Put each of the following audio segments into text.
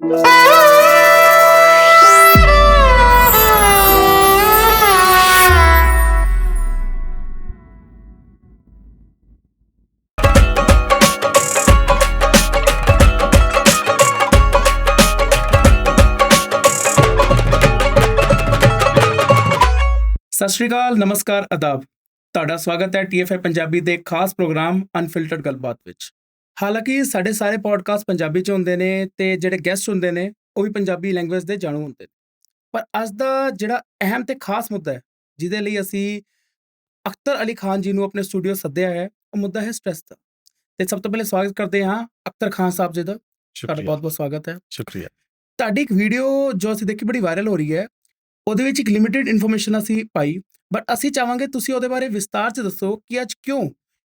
ਸਤਿ ਸ਼੍ਰੀ ਅਕਾਲ, ਨਮਸਕਾਰ, ਆਦਾਬ। ਤੁਹਾਡਾ ਸਵਾਗਤ ਹੈ TFI ਪੰਜਾਬੀ ਦੇ ਖਾਸ ਪ੍ਰੋਗਰਾਮ ਅਨਫਿਲਟਰਡ ਗੱਲਬਾਤ ਵਿੱਚ। ਹਾਲਾਂਕਿ ਸਾਡੇ ਸਾਰੇ ਪੋਡਕਾਸਟ ਪੰਜਾਬੀ 'ਚ ਹੁੰਦੇ ਨੇ ਤੇ ਜਿਹੜੇ ਗੈਸਟ ਹੁੰਦੇ ਨੇ ਉਹ ਵੀ ਪੰਜਾਬੀ ਲੈਂਗੁਏਜ ਦੇ ਜਾਣੂ ਹੁੰਦੇ ਨੇ। ਪਰ ਅੱਜ ਦਾ ਜਿਹੜਾ ਅਹਿਮ ਤੇ ਖਾਸ ਮੁੱਦਾ ਹੈ, ਜਿਹਦੇ ਲਈ ਅਸੀਂ ਅਖਤਰ ਅਲੀ ਖਾਨ ਜੀ ਨੂੰ ਆਪਣੇ ਸਟੂਡੀਓ ਸੱਦਿਆ ਹੈ, ਉਹ ਮੁੱਦਾ ਹੈ ਸਟ੍ਰੈਸ ਦਾ। ਤੇ ਸਭ ਤੋਂ ਪਹਿਲੇ ਸਵਾਗਤ ਕਰਦੇ ਹਾਂ ਅਖਤਰ ਖਾਨ ਸਾਹਿਬ ਜੀ ਦਾ। ਤੁਹਾਡਾ शुक्रिया ਬਹੁਤ-ਬਹੁਤ ਸਵਾਗਤ ਹੈ। शुक्रिया। ਤੁਹਾਡੀ ਇੱਕ ਵੀਡੀਓ ਜੋ ਅਸੀਂ ਦੇਖੀ ਬੜੀ ਵਾਇਰਲ ਹੋ ਰਹੀ ਹੈ, ਉਹਦੇ ਵਿੱਚ ਇੱਕ ਲਿਮਿਟਿਡ ਇਨਫੋਰਮੇਸ਼ਨ ਅਸੀਂ ਪਾਈ, ਬਟ ਅਸੀਂ ਚਾਹਾਂਗੇ ਤੁਸੀਂ ਉਹਦੇ ਬਾਰੇ ਵਿਸਤਾਰ 'ਚ ਦੱਸੋ ਕਿ ਅੱਜ ਕਿਉਂ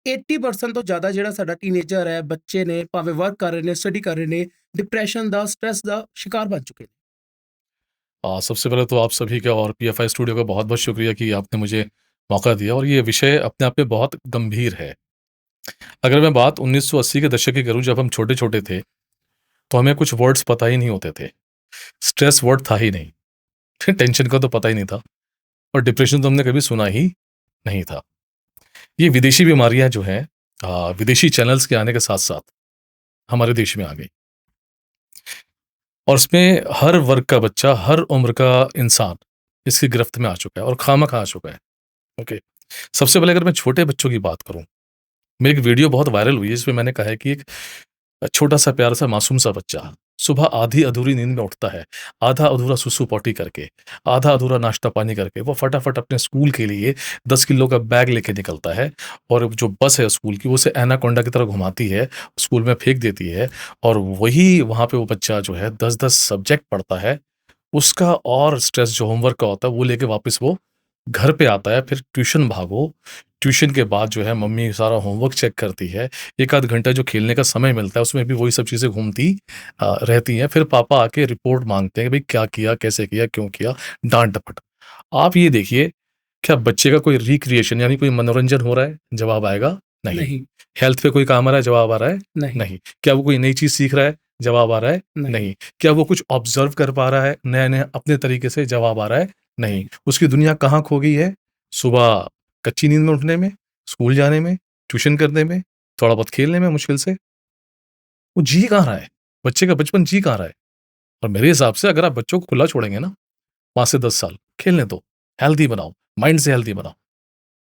80% ਤੋਂ ਜ਼ਿਆਦਾ ਜਿਹੜਾ ਸਾਡਾ ਟੀਨੇਜਰ ਹੈ, ਬੱਚੇ ਨੇ, ਭਾਵੇਂ ਵਰਕ ਕਰ ਰਹੇ ਨੇ, ਸਟੱਡੀ ਕਰ ਰਹੇ ਨੇ, डिप्रेशन ਦਾ, स्ट्रेस ਦਾ शिकार बन चुके हैं। सबसे पहले तो आप सभी का और PFI स्टूडियो का बहुत बहुत शुक्रिया कि आपने मुझे मौका दिया और ये विषय अपने आप में बहुत गंभीर है। अगर मैं बात 1980 के दशक की करूं, जब हम छोटे छोटे थे तो हमें कुछ वर्ड्स पता ही नहीं होते थे। स्ट्रेस वर्ड था ही नहीं टेंशन का तो पता ही नहीं था और डिप्रेशन तो हमने कभी सुना ही नहीं था। ये विदेशी बीमारियां जो हैं विदेशी चैनल्स के आने के साथ साथ हमारे देश में आ गई और इसमें हर वर्ग का बच्चा, हर उम्र का इंसान इसकी गिरफ्त में आ चुका है और खामखा आ चुका है। ओके, सबसे पहले अगर मैं छोटे बच्चों की बात करूं, मेरी एक वीडियो बहुत वायरल हुई है जिसमें मैंने कहा है कि एक छोटा सा प्यारा सा मासूम सा बच्चा सुबह आधी अधूरी नींद में उठता है, आधा अधूरा सुसु पॉटी करके, आधा अधूरा नाश्ता पानी करके वो फटाफट अपने स्कूल के लिए 10 किलो का बैग लेके निकलता है और जो बस है स्कूल की, वो उसे एनाकोंडा की तरह घुमाती है, स्कूल में फेंक देती है और वही वहाँ पे वो बच्चा जो है 10-10 सब्जेक्ट पढ़ता है। उसका और स्ट्रेस जो होमवर्क का होता है वो लेके वापस वो घर पे आता है। फिर ट्यूशन भागो, ट्यूशन के बाद जो है मम्मी सारा होमवर्क चेक करती है, एक आध घंटा जो खेलने का समय मिलता है उसमें भी वही सब चीज़ें घूमती रहती हैं। फिर पापा आके रिपोर्ट मांगते हैं कि भाई क्या किया, कैसे किया, क्यों किया, डांट डपट। आप ये देखिए, क्या बच्चे का कोई रिक्रिएशन यानी कोई मनोरंजन हो रहा है? जवाब आएगा नहीं। हेल्थ पे कोई काम आ रहा है? जवाब आ रहा है नहीं। क्या वो कोई नई चीज़ सीख रहा है? जवाब आ रहा है नहीं। क्या वो कुछ ऑब्जर्व कर पा रहा है नया नया अपने तरीके से? जवाब आ रहा है नहीं। उसकी दुनिया कहाँ खो गई है? सुबह कच्ची नींद में उठने में, स्कूल जाने में, ट्यूशन करने में, थोड़ा बहुत खेलने में मुश्किल से। वो जी कहाँ रहा है? बच्चे का बचपन जी कहाँ रहा है? और मेरे हिसाब से अगर आप बच्चों को खुला छोड़ेंगे ना 5 से 10 साल, खेलने दो, हेल्दी बनाओ, माइंड से हेल्दी बनाओ,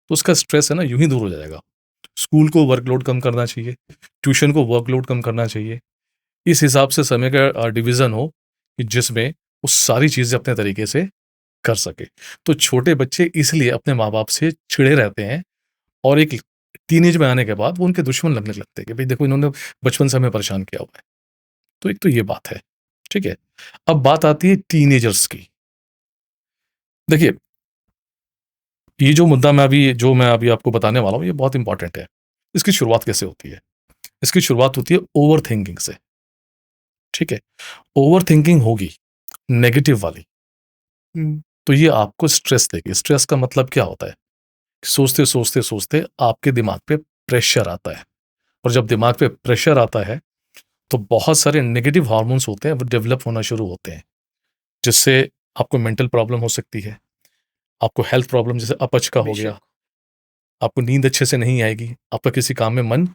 तो उसका स्ट्रेस है ना यूं ही दूर हो जाएगा। स्कूल को वर्कलोड कम करना चाहिए, ट्यूशन को वर्कलोड कम करना चाहिए। इस हिसाब से समय का डिवीज़न हो कि जिसमें वो सारी चीज़ें अपने तरीके से कर सके। तो छोटे बच्चे इसलिए अपने माँ बाप से चिड़े रहते हैं और एक टीनेज में आने के बाद वो उनके दुश्मन लगने लगते हैं कि भाई देखो इन्होंने बचपन से हमें परेशान किया हुआ है। तो एक तो ये बात है, ठीक है। अब बात आती है टीनेजर्स की। देखिए, ये जो मुद्दा मैं अभी आपको बताने वाला हूँ ये बहुत इंपॉर्टेंट है। इसकी शुरुआत कैसे होती है? इसकी शुरुआत होती है ओवर थिंकिंग से, ठीक है। ओवर थिंकिंग होगी नेगेटिव वाली तो ये आपको स्ट्रेस देगी। स्ट्रेस का मतलब क्या होता है? सोचते सोचते सोचते आपके दिमाग पे प्रेशर आता है और जब दिमाग पे प्रेशर आता है तो बहुत सारे नेगेटिव हार्मोन्स होते हैं वो डेवलप होना शुरू होते हैं, जिससे आपको मेंटल प्रॉब्लम हो सकती है, आपको हेल्थ प्रॉब्लम जैसे अपच का हो गया, आपको नींद अच्छे से नहीं आएगी, आपका किसी काम में मन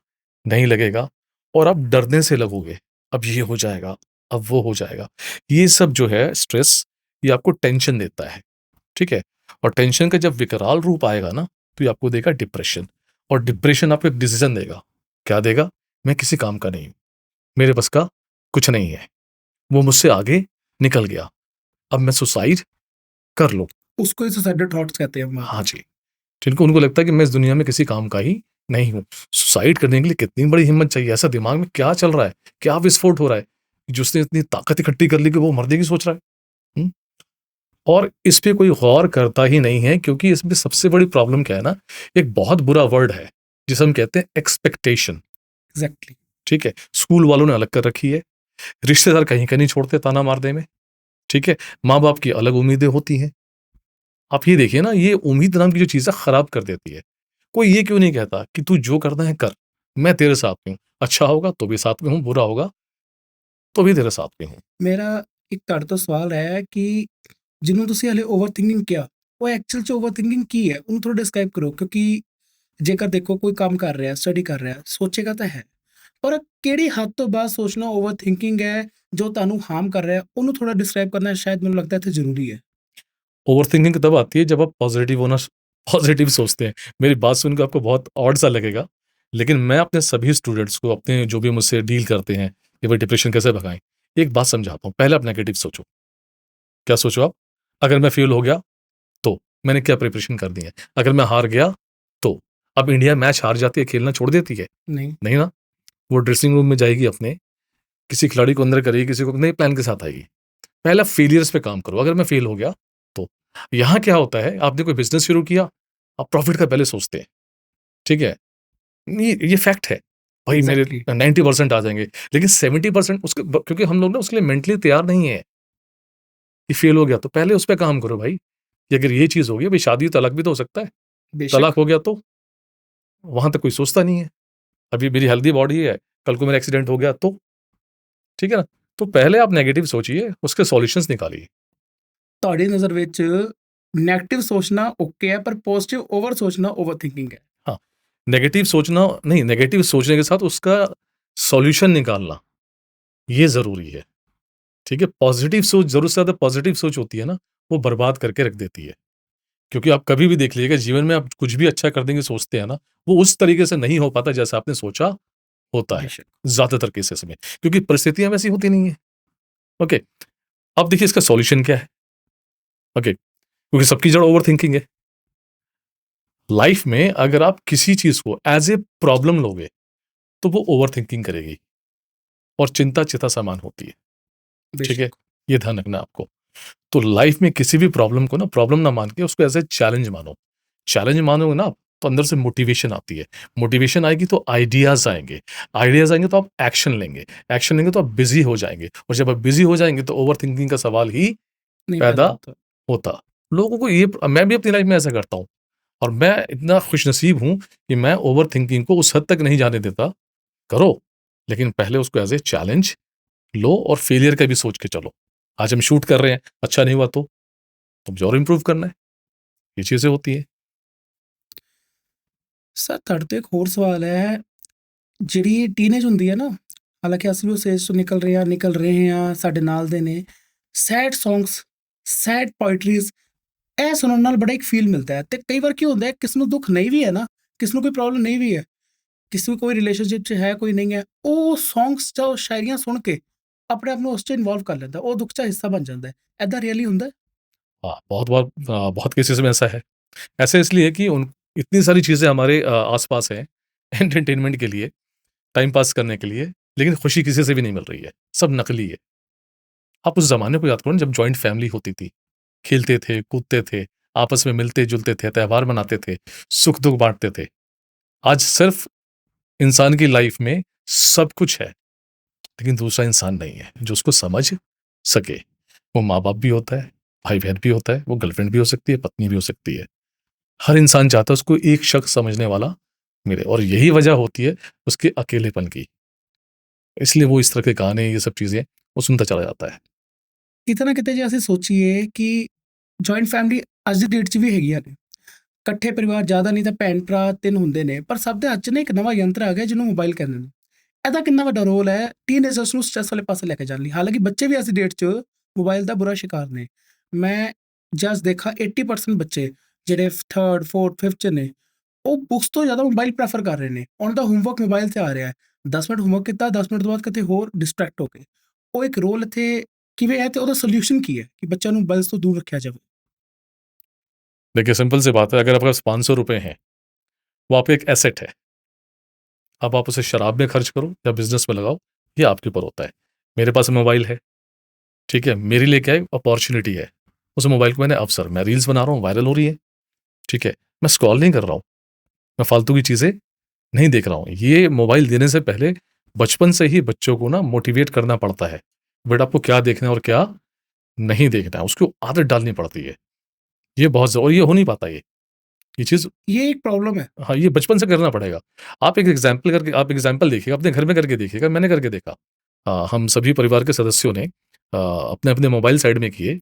नहीं लगेगा और आप डरने से लगोगे, अब ये हो जाएगा, अब वो हो जाएगा। ये सब जो है स्ट्रेस ये आपको टेंशन देता है, ठीक है। और टेंशन का जब विकराल रूप आएगा ना तो ये आपको देगा डिप्रेशन और डिप्रेशन आपको एक डिसीजन देगा। क्या देगा? मैं किसी काम का नहीं हूँ, मेरे बस का कुछ नहीं है, वो मुझसे आगे निकल गया, अब मैं सुसाइड कर लूँ। उसको ही सुसाइडल थॉट्स कहते हैं। हाँ जी, जिनको उनको लगता है कि मैं इस दुनिया में किसी काम का ही नहीं हूँ। सुसाइड करने के लिए कितनी बड़ी हिम्मत चाहिए? ऐसा दिमाग में क्या चल रहा है, क्या विस्फोट हो रहा है कि जिसने इतनी ताकत इकट्ठी कर ली कि वो मरने की सोच रहा है। और इस पे कोई गौर करता ही नहीं है, क्योंकि इसमें सबसे बड़ी प्रॉब्लम क्या है ना, एक बहुत बुरा वर्ड है जिसे हम कहते हैं एक्सपेक्टेशन। एग्जैक्टली, ठीक है। स्कूल वालों ने अलग कर रखी है, रिश्तेदार कहीं का नहीं छोड़ते ताना मारने में, ठीक है। माँ बाप की अलग उम्मीदें होती हैं। आप ये देखिए ना, ये उम्मीद नाम की जो चीज़ है खराब कर देती है। कोई ये क्यों नहीं कहता कि तू जो करना है कर, मैं तेरे साथ में हूँ, अच्छा होगा तो भी साथ में हूँ, बुरा होगा तो भी तेरे साथ में हूँ। ਮੇਰਾ ਇੱਕ ਤੁਹਾਡੇ ਤੋਂ ਸਵਾਲ ਹੈ ਕਿ ਜਿਹਨੂੰ ਤੁਸੀਂ ਹਲੇ ਓਵਰਥਿੰਕਿੰਗ ਕਿਹਾ, ਉਹ ਐਕਚੁਅਲ 'ਚ ਓਵਰਥਿੰਕਿੰਗ ਕੀ ਹੈ? ਉਹਨੂੰ ਥੋੜ੍ਹਾ ਡਿਸਕ੍ਰਾਈਬ ਕਰੋ, ਕਿਉਂਕਿ ਜੇਕਰ ਦੇਖੋ ਕੋਈ ਕੰਮ ਕਰ ਰਿਹਾ, ਸਟੱਡੀ ਕਰ ਰਿਹਾ, ਸੋਚੇਗਾ ਤਾਂ ਹੈ, ਪਰ ਕਿਹੜੀ ਹੱਦ ਤੋਂ ਬਾਅਦ ਸੋਚਣਾ ਓਵਰਥਿੰਕਿੰਗ ਹੈ, ਜੋ ਤੁਹਾਨੂੰ ਹਾਰਮ ਕਰ ਰਿਹਾ, ਉਹਨੂੰ ਥੋੜ੍ਹਾ ਡਿਸਕ੍ਰਾਈਬ ਕਰਨਾ ਸ਼ਾयद ਮੈਨੂੰ लगता है ਇੱਥੇ ਜ਼ਰੂਰੀ है। ओवरथिंकिंग तब आती है जब आप पॉजिटिव सोचते हैं। मेरी बात सुनकर आपको बहुत ऑड सा लगेगा, लेकिन मैं अपने सभी स्टूडेंट्स को, अपने जो भी मुझसे डील करते हैं कि भाई डिप्रेशन कैसे भगाएं, एक बात समझाता हूँ। पहले आप नेगेटिव सोचो। क्या सोचो आप? अगर मैं फेल हो गया तो मैंने क्या प्रिपरेशन कर दी है? अगर मैं हार गया तो अब इंडिया मैच हार जाती है, खेलना छोड़ देती है? नहीं। नहीं ना। वो ड्रेसिंग रूम में जाएगी, अपने किसी खिलाड़ी को अंदर करेगी, किसी को नए प्लान के साथ आएगी। पहला फेलियर्स पे काम करो। अगर मैं फेल हो गया तो यहाँ क्या होता है, आपने कोई बिजनेस शुरू किया, आप प्रॉफिट का पहले सोचते हैं, ठीक है? ये फैक्ट है भाई। मेरे एग्जैक्टली। 90% आ जाएंगे, लेकिन 70% उसके क्योंकि हम लोग ना उसके लिए मेंटली तैयार नहीं है कि फेल हो गया तो पहले उस पर काम करो भाई। कि अगर ये चीज हो गई भाई, शादी तलाक भी तो हो सकता है। बेशक। तलाक हो गया तो वहां तक कोई सोचता नहीं है। अभी मेरी हेल्दी बॉडी है, कल को मेरा एक्सीडेंट हो गया तो, ठीक है ना। तो पहले आप नेगेटिव सोचिए, उसके सॉल्यूशंस निकालिए। ਤੁਹਾਡੀ नज़र ਵਿੱਚ नेगेटिव सोचना ओके है, पर पॉजिटिव ओवर सोचना ओवरथिंकिंग है। हाँ, नेगेटिव सोचना नहीं, नेगेटिव सोचने के साथ उसका सॉल्यूशन निकालना ये जरूरी है, ठीक है। पॉजिटिव सोच, जरूरत से ज्यादा पॉजिटिव सोच होती है ना, वो बर्बाद करके रख देती है। क्योंकि आप कभी भी देख लीजिएगा जीवन में, आप कुछ भी अच्छा कर देंगे सोचते हैं ना, वो उस तरीके से नहीं हो पाता जैसा आपने सोचा होता है बेशक। ज्यादातर केसेस में, क्योंकि परिस्थितियां वैसी होती नहीं है। ओके, अब देखिए इसका सॉल्यूशन क्या है। ओके, क्योंकि सबकी जड़ ओवर थिंकिंग है। लाइफ में अगर आप किसी चीज को एज ए प्रॉब्लम लोगे तो वो ओवर थिंकिंग करेगी और चिंता चिता समान होती है, ठीक है। बेशक। ये ध्यान रखना आपको। तो लाइफ में किसी भी प्रॉब्लम को ना प्रॉब्लम ना मान के उसको एज ए चैलेंज मानो। चैलेंज मानोगे ना आप, तो अंदर से मोटिवेशन आती है। मोटिवेशन आएगी तो आइडियाज आएंगे। आइडियाज आएंगे तो आप एक्शन लेंगे। एक्शन लेंगे तो आप बिजी हो जाएंगे, और जब आप बिजी हो जाएंगे तो ओवर थिंकिंग का सवाल ही नहीं पैदा होता। होता। लोगों को ये, मैं भी अपनी लाइफ में ऐसा करता हूँ, और मैं इतना खुशनसीब हूं कि मैं ओवर थिंकिंग को उस हद तक नहीं जाने देता। करो, लेकिन पहले उसको एज ए चैलेंज लो, और फेलियर का भी सोच के चलो। आज हम शूट कर रहे हैं, अच्छा नहीं हुआ तो मुझे और इंप्रूव करना है। ये चीजें होती है। ਸਰ ਤੁਹਾਡੇ ਤੋਂ ਇੱਕ ਹੋਰ ਸਵਾਲ ਹੈ, ਜਿਹੜੀ ਟੀਨੇਜ ਹੁੰਦੀ ਹੈ ਨਾ, ਹਾਲਾਂਕਿ ਅਸੀਂ ਵੀ ਉਸ ਏਜ ਤੋਂ ਨਿਕਲ ਰਹੇ ਹਾਂ, ਸਾਡੇ ਨਾਲ ਦੇ ਨੇ, ਸੈਡ ਸੌਂਗਸ, ਸੈਡ ਪੋਇਟਰੀਜ਼, ਇਹ ਸੁਣਨ ਨਾਲ ਬੜਾ ਇੱਕ ਫੀਲ ਮਿਲਦਾ ਹੈ। ਤੇ ਕਈ ਵਾਰ ਕੀ ਹੁੰਦਾ ਹੈ, ਕਿਸ ਨੂੰ ਦੁੱਖ ਨਹੀਂ ਵੀ ਹੈ ਨਾ, ਕਿਸ ਨੂੰ ਕੋਈ ਪ੍ਰੋਬਲਮ ਨਹੀਂ ਵੀ ਹੈ, ਕਿਸੇ ਨੂੰ ਕੋਈ ਰਿਲੇਸ਼ਨਸ਼ਿਪ 'ਚ ਹੈ, ਕੋਈ ਨਹੀਂ ਹੈ, ਉਹ ਸੌਂਗਸ ਜਾਂ ਉਹ ਸ਼ਾਇਰੀਆਂ ਸੁਣ ਕੇ ਆਪਣੇ ਆਪ ਨੂੰ ਉਸ 'ਚ ਇਨਵੋਲਵ ਕਰ ਲੈਂਦਾ, ਉਹ ਦੁੱਖ 'ਚ ਹਿੱਸਾ ਬਣ ਜਾਂਦਾ ਹੈ। ਐਦਾਂ ਰੀਅਲੀ ਹੁੰਦਾ ਹੈ? हाँ, बहुत बहुत बहुत केसेस में ऐसा है। ऐसा इसलिए कि उन इतनी सारी चीजें हमारे आसपास हैं एंटरटेनमेंट के लिए, टाइम पास करने के लिए, लेकिन खुशी किसी से भी नहीं मिल रही है, सब नकली है। आप उस जमाने को याद करो ना, जब जॉइंट फैमिली होती थी, खेलते थे, कूदते थे, आपस में मिलते जुलते थे, त्योहार मनाते थे, सुख दुख बांटते थे। आज सिर्फ इंसान की लाइफ में सब कुछ है, लेकिन दूसरा इंसान नहीं है जो उसको समझ सके। वो माँ बाप भी होता है, भाई बहन भी होता है, वो गर्लफ्रेंड भी हो सकती है, पत्नी भी हो सकती है। हर इंसान चाहता है उसको एक शख्स समझने वाला मिले, और यही वजह होती है उसके अकेलेपन की। इसलिए वो इस तरह के गाने, ये सब चीजें वो सुनता चला जाता है। ਕਿਤੇ ਨਾ ਕਿਤੇ ਜੇ ਅਸੀਂ ਸੋਚੀਏ ਕਿ ਜੁਆਇੰਟ ਫੈਮਿਲੀ ਅੱਜ ਦੀ ਡੇਟ 'ਚ ਵੀ ਹੈਗੀਆਂ ਨੇ, ਇਕੱਠੇ ਪਰਿਵਾਰ ਜ਼ਿਆਦਾ ਨਹੀਂ ਤਾਂ ਭੈਣ ਭਰਾ 3 ਹੁੰਦੇ ਨੇ, ਪਰ ਸਭ ਦੇ ਹੱਥ 'ਚ ਨਾ ਇੱਕ ਨਵਾਂ ਯੰਤਰ ਆ ਗਿਆ ਜਿਹਨੂੰ ਮੋਬਾਈਲ ਕਹਿੰਦੇ ਨੇ। ਇਹਦਾ ਕਿੰਨਾ ਵੱਡਾ ਰੋਲ ਹੈ ਟੀਨੇਜਰਸ ਨੂੰ ਸਟ੍ਰੈਸ ਵਾਲੇ ਪਾਸੇ ਲੈ ਕੇ ਜਾਣ ਲਈ? ਹਾਲਾਂਕਿ ਬੱਚੇ ਵੀ ਅੱਜ ਦੀ ਡੇਟ 'ਚ ਮੋਬਾਈਲ ਦਾ ਬੁਰਾ ਸ਼ਿਕਾਰ ਨੇ। ਮੈਂ ਜਦ ਦੇਖਾ 80% ਬੱਚੇ ਜਿਹੜੇ 3rd 4th 5th 'ਚ ਨੇ, ਉਹ ਬੁੱਕਸ ਤੋਂ ਜ਼ਿਆਦਾ ਮੋਬਾਈਲ ਪ੍ਰੈਫਰ ਕਰ ਰਹੇ ਨੇ। ਉਹਨਾਂ ਦਾ ਹੋਮਵਰਕ ਮੋਬਾਈਲ 'ਤੇ ਆ ਰਿਹਾ ਹੈ। 10 ਮਿੰਟ ਹੋਮਵਰਕ ਕੀਤਾ, 10 ਮਿੰਟ ਤੋਂ ਬਾਅਦ ਕਿਤੇ ਹੋਰ ਡਿਸਟਰੈਕਟ ਹੋ ਗਏ। ਉਹ ਇੱਕ ਰੋਲ ਇੱਥੇ ਕਿਵੇਂ ਹੈ, ਤੇ ਉਹਦਾ ਸੋल्यूशन ਕੀ ਹੈ ਕਿ ਬੱਚਿਆਂ ਨੂੰ मोबाइल्स ਤੋਂ ਦੂਰ ਰੱਖਿਆ जाए? देखिए, सिंपल सी बात है, अगर आपके पास 500 रुपए हैं, वो आपका एक एसेट है। अब आप उसे शराब में खर्च करो या बिजनेस में लगाओ, ये आपके ऊपर होता है। मेरे पास मोबाइल है, ठीक है, मेरे लिए क्या है, अपॉर्चुनिटी है। उस मोबाइल को मैंने अवसर, मैं रील्स बना रहा हूँ, वायरल हो रही है, ठीक है, मैं स्क्रॉल नहीं कर रहा हूँ, मैं फालतू की चीजें नहीं देख रहा हूँ। ये मोबाइल देने से पहले बचपन से ही बच्चों को ना मोटिवेट करना पड़ता है, बट आपको क्या देखना है और क्या नहीं देखना है, उसको आदत डालनी पड़ती है। ये बहुत और ये हो नहीं पाता, ये चीज, ये एक प्रॉब्लम है। हाँ, ये बचपन से करना पड़ेगा। आप एक एग्जाम्पल देखिएगा, अपने घर में करके देखिएगा, मैंने करके देखा। हम सभी परिवार के सदस्यों ने अपने-अपने मोबाइल साइड में किए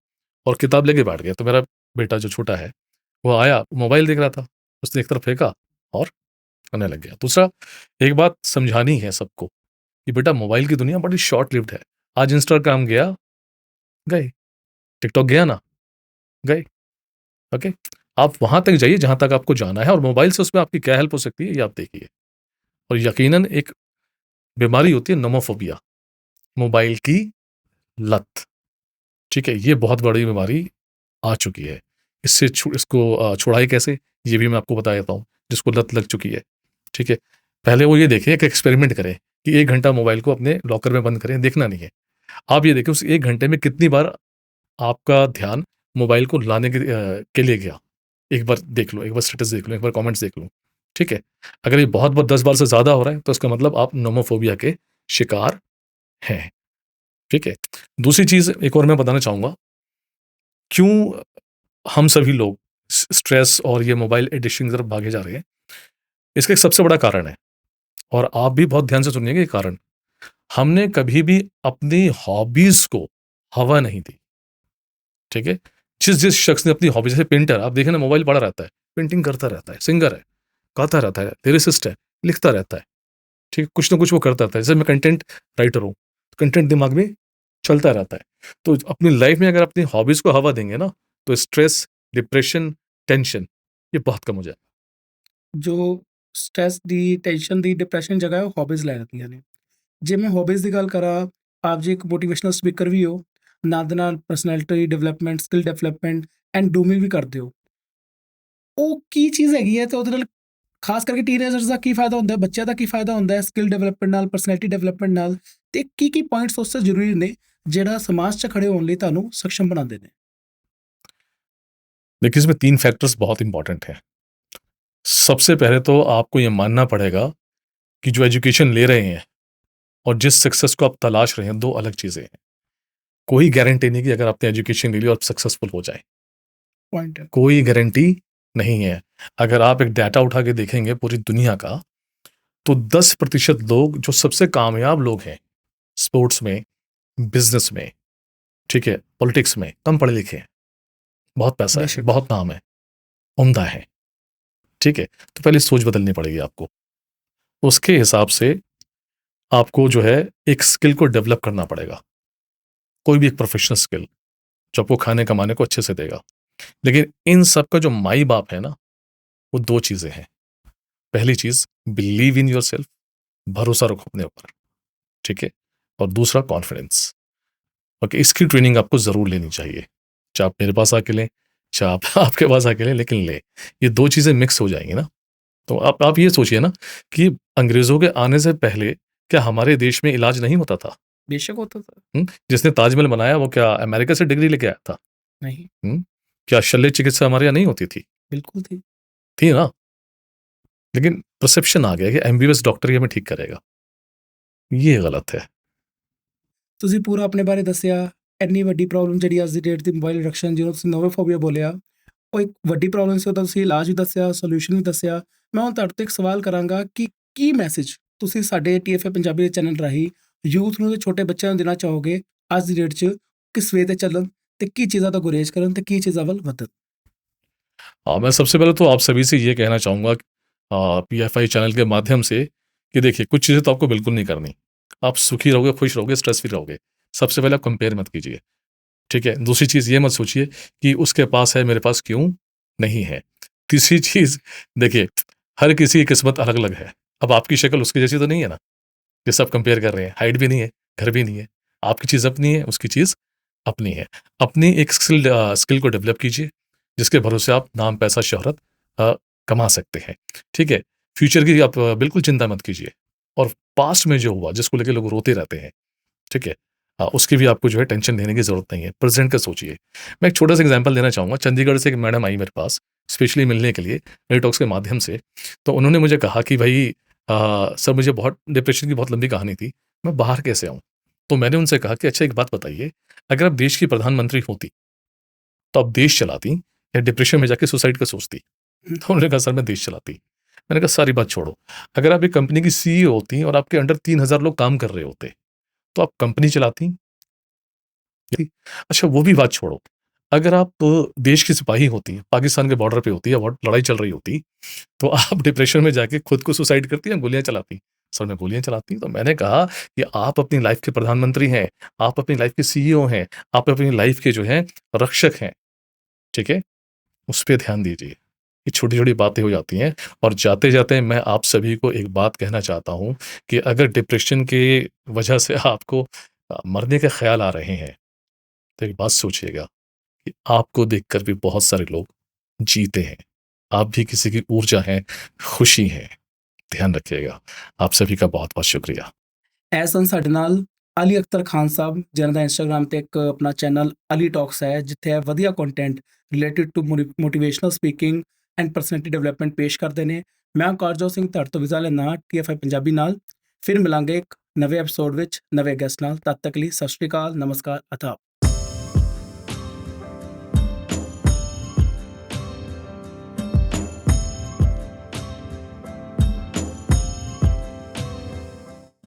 और किताब लेके बैठ गए। तो मेरा बेटा जो छोटा है, वो आया, मोबाइल देख रहा था, उसने एक तरफ फेंका और करने लग गया। दूसरा, एक बात समझानी है सबको कि बेटा मोबाइल की दुनिया बड़ी शॉर्ट लिव्ड है। आज इंस्टाग्राम गया, गए, टिकटॉक गया ना, गए, ओके? आप वहाँ तक जाइए जहाँ तक आपको जाना है और मोबाइल से उसमें आपकी क्या हेल्प हो सकती है, ये आप देखिए। और यकीनन एक बीमारी होती है नोमोफोबिया, मोबाइल की लत, ठीक है? ये बहुत बड़ी बीमारी आ चुकी है। इसको छुड़ाएँ कैसे? ये भी मैं आपको बता देता हूँ, जिसको लत लग चुकी है, ठीक है? पहले वो ये देखें, एक एक्सपेरिमेंट करें कि 1 घंटा मोबाइल को अपने लॉकर में बंद करें, देखना नहीं है। आप ये देखें उस 1 घंटे में कितनी बार आपका ध्यान मोबाइल को लाने के लिए गया। एक बार देख लो, एक बार स्टेटस देख लो, एक बार कमेंट्स देख लो, ठीक है? अगर ये बहुत-बहुत 10 बार से ज़्यादा हो रहा है, तो इसका मतलब आप नोमोफोबिया के शिकार हैं, ठीक है? दूसरी चीज़ एक और मैं बताना चाहूँगा, क्यों हम सभी लोग स्ट्रेस और ये मोबाइल एडिक्शन की तरफ भागे जा रहे हैं? इसका एक सबसे बड़ा कारण है और आप भी बहुत ध्यान से सुनिएगा ये कारण। हमने कभी भी अपनी हॉबीज़ को हवा नहीं दी, ठीक है? जिस शख्स ने अपनी हॉबी, जैसे पेंटर, आप देखें ना मोबाइल पड़ा रहता है, पेंटिंग करता रहता है, सिंगर है, गाता रहता है, लिरिसिस्ट है, लिखता रहता है, ठीक है? कुछ ना कुछ वो करता रहता है। जैसे मैं कंटेंट राइटर हूँ, कंटेंट दिमाग में चलता रहता है। तो अपनी लाइफ में अगर अपनी हॉबीज़ को हवा देंगे ना, तो स्ट्रेस, डिप्रेशन, टेंशन ये बहुत कम हो जाएगा। ਜੋ ਸਟ੍ਰੈਸ ਦੀ, ਟੈਨਸ਼ਨ ਦੀ, ਡਿਪਰੈਸ਼ਨ ਜਗ੍ਹਾ ਹੈ ਉਹ ਹੌਬੀਜ਼ ਲੈ ਲੈਂਦੀਆਂ ਨੇ। ਜੇ ਮੈਂ ਹੌਬੀਜ਼ ਦੀ ਗੱਲ ਕਰਾਂ, ਆਪ ਜੀ ਇੱਕ ਮੋਟੀਵੇਸ਼ਨਲ ਸਪੀਕਰ ਵੀ ਹੋ, ਨਾਲ ਦੇ ਨਾਲ personality development, skill development and ਡੂਮਿੰਗ ਵੀ ਕਰਦੇ ਹੋ। ਉਹ ਕੀ ਚੀਜ਼ ਹੈਗੀ ਹੈ ਤੇ ਉਹਦੇ ਨਾਲ ਖਾਸ ਕਰਕੇ ਟੀਨੇਜਰਸ ਦਾ ਕੀ ਫਾਇਦਾ ਹੁੰਦਾ ਹੈ, ਬੱਚਿਆਂ ਦਾ ਕੀ ਫਾਇਦਾ ਹੁੰਦਾ ਹੈ ਸਕਿੱਲ ਡਿਵੈਲਪਮੈਂਟ ਨਾਲ, ਪਰਸਨੈਲਿਟੀ ਡਿਵੈਲਪਮੈਂਟ ਨਾਲ, ਤੇ ਕੀ ਪੁਆਇੰਟਸ ਉਸ 'ਚ ਜ਼ਰੂਰੀ ਨੇ ਜਿਹੜਾ ਸਮਾਜ 'ਚ ਖੜੇ ਹੋਣ ਲਈ ਤੁਹਾਨੂੰ ਸક્ષਮ ਬਣਾਉਂਦੇ ਨੇ? देखिए, इसमें 3 फैक्टर्स बहुत इम्पोर्टेंट हैं। सबसे पहले तो आपको ये मानना पड़ेगा कि जो एजुकेशन ले रहे हैं और जिस सक्सेस को आप तलाश रहे हैं, 2 अलग चीज़ें हैं। कोई गारंटी नहीं कि अगर आपने एजुकेशन ले ली और सक्सेसफुल हो जाए, ਪੁਆਇੰਟ ਹੈ। कोई गारंटी नहीं है। अगर आप एक डाटा उठा के देखेंगे पूरी दुनिया का, तो 10% लोग जो सबसे कामयाब लोग हैं, स्पोर्ट्स में, बिज़नेस में, ठीक है, पॉलिटिक्स में, कम पढ़े लिखे हैं। बहुत पैसा है, बेशक। बहुत नाम है, उम्दा है, ठीक है? तो पहले सोच बदलनी पड़ेगी आपको। उसके हिसाब से आपको जो है एक स्किल को डेवलप करना पड़ेगा। कोई भी एक प्रोफेशनल स्किल जो आपको खाने-कमाने को अच्छे से देगा। लेकिन इन सब का जो माई-बाप है ना, वो 2 चीज़ें हैं। पहली चीज़, बिलीव इन योरसेल्फ, भरोसा रखो अपने ऊपर, ठीक है? और दूसरा कॉन्फिडेंस। ओके, इसकी ट्रेनिंग आपको ज़रूर लेनी चाहिए। चाहे आप मेरे पास आके लें, चाहे आप आपके पास आके लें, लेकिन लें। ये 2 चीज़ें मिक्स हो जाएँगी ना, तो आप ये सोचिए ना कि अंग्रेज़ों के आने से पहले क्या हमारे देश में इलाज नहीं होता था? बेशक होता था। जिसने ताजमहल बनाया वो क्या अमेरिका से डिग्री लेके आया था? नहीं, हुँ? क्या शल्य चिकित्सा हमारे यहाँ नहीं होती थी? बिल्कुल थी। थी ना? लेकिन परसेप्शन आ गया कि एमबीबीएस डॉक्टर ही हमें ठीक करेगा। ये गलत है। ਤੁਸੀਂ ਪੂਰਾ ਆਪਣੇ ਬਾਰੇ ਦੱਸਿਆ। ਇੰਨੀ ਵੱਡੀ ਪ੍ਰੋਬਲਮ ਜਿਹੜੀ ਅੱਜ ਦੀ ਡੇਟ ਦੀ ਮੋਬਾਈਲ ਐਡਿਕਸ਼ਨ ਜਿਹਨੂੰ ਤੁਸੀਂ ਨੋਵੋਫੋਬੀਆ ਬੋਲਿਆ, ਉਹ ਇੱਕ ਵੱਡੀ ਪ੍ਰੋਬਲਮ ਸੀ, ਉਹਦਾ ਤੁਸੀਂ ਇਲਾਜ ਵੀ ਦੱਸਿਆ, ਸੋਲਿਊਸ਼ਨ ਵੀ ਦੱਸਿਆ। ਮੈਂ ਹੁਣ ਤੁਹਾਡੇ ਤੋਂ ਇੱਕ ਸਵਾਲ ਕਰਾਂਗਾ ਕਿ ਕੀ ਮੈਸੇਜ ਤੁਸੀਂ ਸਾਡੇ TFA ਪੰਜਾਬੀ ਦੇ ਚੈਨਲ ਰਾਹੀਂ ਯੂਥ ਨੂੰ ਤੇ ਛੋਟੇ ਬੱਚਿਆਂ ਨੂੰ ਦੇਣਾ ਚਾਹੋਗੇ ਅੱਜ ਦੀ ਡੇਟ 'ਚ ਕਿਸ ਵੇ 'ਤੇ ਚੱਲਣ ਤੇ ਕੀ ਚੀਜ਼ਾਂ ਤੋਂ ਗੁਰੇਜ਼ ਕਰਨ ਤੇ ਕੀ ਚੀਜ਼ਾਂ ਵੱਲ ਵਧਣ? मैं सबसे पहले तो आप सभी से ये कहना चाहूँगा पीएफआई चैनल के माध्यम से कि देखिए कुछ चीज़ें तो आपको बिल्कुल नहीं करनी। आप सुखी रहोगे, खुश रहोगे, स्ट्रेस फ्री रहोगे। सबसे पहले आप कंपेयर मत कीजिए, ठीक है? दूसरी चीज़ ये मत सोचिए कि उसके पास है, मेरे पास क्यों नहीं है? तीसरी चीज़, देखिए हर किसी की किस्मत अलग-अलग है। अब आपकी शक्ल उसकी जैसी तो नहीं है ना, जिससे आप कंपेयर कर रहे हैं। हाइट भी नहीं है, घर भी नहीं है। आपकी चीज़ अपनी है, उसकी चीज़ अपनी है। अपनी एक स्किल को डेवलप कीजिए, जिसके भरोसे आप नाम, पैसा, शोहरत कमा सकते हैं, ठीक है? फ्यूचर की आप बिल्कुल चिंता मत कीजिए और पास्ट में जो हुआ, जिसको लेके लोग रोते रहते हैं, ठीक है? उसकी भी आपको जो है टेंशन लेने की ज़रूरत नहीं है, प्रेज़ेंट का सोचिए। मैं एक छोटा-सा एग्ज़ाम्पल देना चाहूँगा, चंडीगढ़ से एक मैडम आई मेरे पास, स्पेशली मिलने के लिए, नेटवर्क्स के माध्यम से। तो उन्होंने मुझे कहा कि भई सर मुझे बहुत डिप्रेशन की बहुत लंबी कहानी थी, मैं बाहर कैसे आऊँ? तो मैंने उनसे कहा कि अच्छा एक बात बताइए, अगर आप देश की प्रधानमंत्री होती, तो आप देश चलाती या डिप्रेशन में जाके सुसाइड का सोचती? तो उन्होंने कहा सर मैं देश चलाती। मैंने कहा सारी बात छोड़ो, अगर आप एक कंपनी की सीईओ होती और आपके अंडर 3000 लोग काम कर रहे होते, तो आप कंपनी चलाती? अच्छा वो भी बात छोड़ो, अगर आप देश की सिपाही होती, पाकिस्तान के बॉर्डर पे होती या बहुत लड़ाई चल रही होती, तो आप डिप्रेशन में जाके खुद को सुसाइड करती या गोलियाँ चलाती? असल में गोलियाँ चलाती। तो मैंने कहा कि आप अपनी लाइफ़ के प्रधानमंत्री हैं, आप अपनी लाइफ़ के सीईओ हैं, आप अपनी लाइफ़ के जो हैं रक्षक हैं, ठीक है? उस पे ध्यान दीजिए। ये छोटी-छोटी बातें हो जाती हैं और जाते-जाते मैं आप सभी को एक बात कहना चाहता हूँ कि अगर डिप्रेशन के वजह से आपको मरने के ख़्याल आ रहे हैं, तो एक बात सोचिएगा कि आपको देखकर भी बहुत सारे लोग जीते हैं। आप भी किसी की ऊर्जा हैं, खुशी हैं। ध्यान रखिएगा। आप सभी का बहुत-बहुत शुक्रिया। ਇਹ ਸਨ ਸਾਡੇ ਨਾਲ ਅਲੀ ਅਖਤਰ ਖਾਨ ਸਾਹਿਬ, ਜਿਨ੍ਹਾਂ ਦਾ ਇੰਸਟਾਗ੍ਰਾਮ ਤੇ ਇੱਕ ਆਪਣਾ ਚੈਨਲ ਅਲੀ ਟਾਕਸ ਹੈ, ਜਿੱਥੇ ਇਹ ਵਧੀਆ content related to motivational speaking and personality development ਪੇਸ਼ ਕਰਦੇ ਨੇ। ਮੈਂ ਕਾਰਜੋਤ ਸਿੰਘ ਤੁਹਾਡੇ ਤੋਂ ਵਿਦਾ ਲੈਂਦਾ ਹਾਂ TFI ਪੰਜਾਬੀ ਨਾਲ। ਫਿਰ ਮਿਲਾਂਗੇ ਇੱਕ ਨਵੇਂ ਐਪੀਸੋਡ ਵਿੱਚ ਨਵੇਂ ਗੈਸਟ ਨਾਲ। ਤਦ ਤੱਕ ਲਈ ਸਤਿ ਸ਼੍ਰੀ ਅਕਾਲ, ਨਮਸਕਾਰ, ਆਦਾਬ।